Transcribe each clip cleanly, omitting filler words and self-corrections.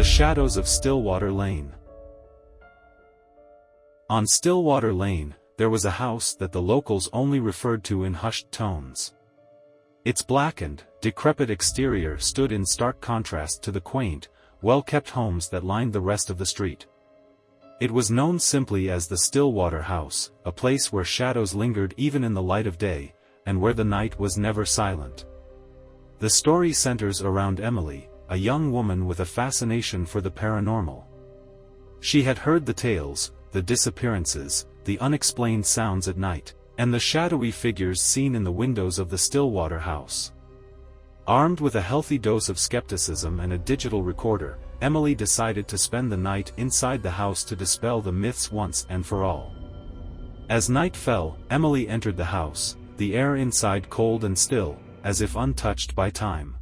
The Shadows of Stillwater Lane. On Stillwater Lane, there was a house that the locals only referred to in hushed tones. Its blackened, decrepit exterior stood in stark contrast to the quaint, well-kept homes that lined the rest of the street. It was known simply as the Stillwater House, a place where shadows lingered even in the light of day, and where the night was never silent. The story centers around Emily, a young woman with a fascination for the paranormal. She had heard the tales, the disappearances, the unexplained sounds at night, and the shadowy figures seen in the windows of the Stillwater House. Armed with a healthy dose of skepticism and a digital recorder, Emily decided to spend the night inside the house to dispel the myths once and for all. As night fell, Emily entered the house, the air inside cold and still, as if untouched by time.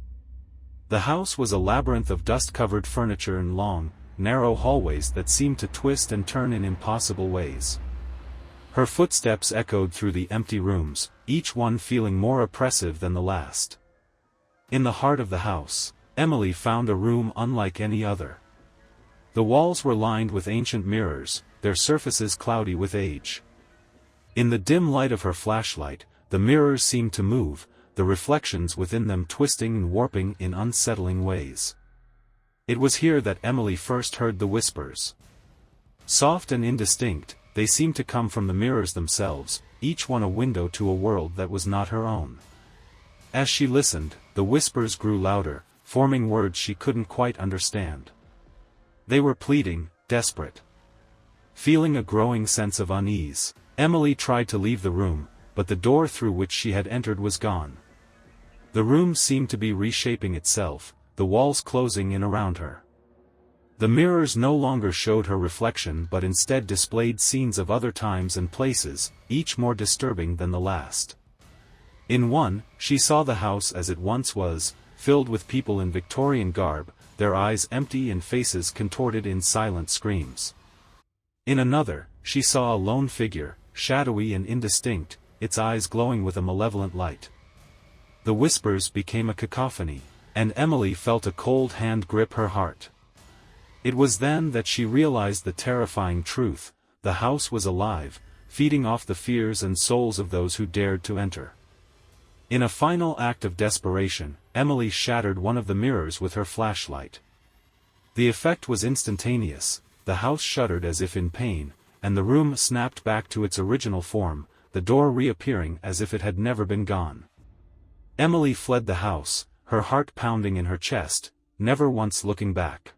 The house was a labyrinth of dust-covered furniture and long, narrow hallways that seemed to twist and turn in impossible ways. Her footsteps echoed through the empty rooms, each one feeling more oppressive than the last. In the heart of the house, Emily found a room unlike any other. The walls were lined with ancient mirrors, their surfaces cloudy with age. In the dim light of her flashlight, the mirrors seemed to move, the reflections within them twisting and warping in unsettling ways. It was here that Emily first heard the whispers. Soft and indistinct, they seemed to come from the mirrors themselves, each one a window to a world that was not her own. As she listened, the whispers grew louder, forming words she couldn't quite understand. They were pleading, desperate. Feeling a growing sense of unease, Emily tried to leave the room, but the door through which she had entered was gone. The room seemed to be reshaping itself, the walls closing in around her. The mirrors no longer showed her reflection but instead displayed scenes of other times and places, each more disturbing than the last. In one, she saw the house as it once was, filled with people in Victorian garb, their eyes empty and faces contorted in silent screams. In another, she saw a lone figure, shadowy and indistinct, its eyes glowing with a malevolent light. The whispers became a cacophony, and Emily felt a cold hand grip her heart. It was then that she realized the terrifying truth: the house was alive, feeding off the fears and souls of those who dared to enter. In a final act of desperation, Emily shattered one of the mirrors with her flashlight. The effect was instantaneous, the house shuddered as if in pain, and the room snapped back to its original form, the door reappearing as if it had never been gone. Emily fled the house, her heart pounding in her chest, never once looking back.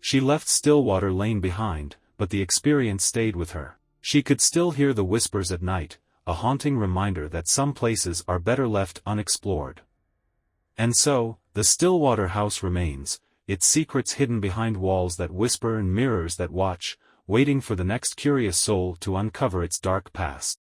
She left Stillwater Lane behind, but the experience stayed with her. She could still hear the whispers at night, a haunting reminder that some places are better left unexplored. And so, the Stillwater House remains, its secrets hidden behind walls that whisper and mirrors that watch, waiting for the next curious soul to uncover its dark past.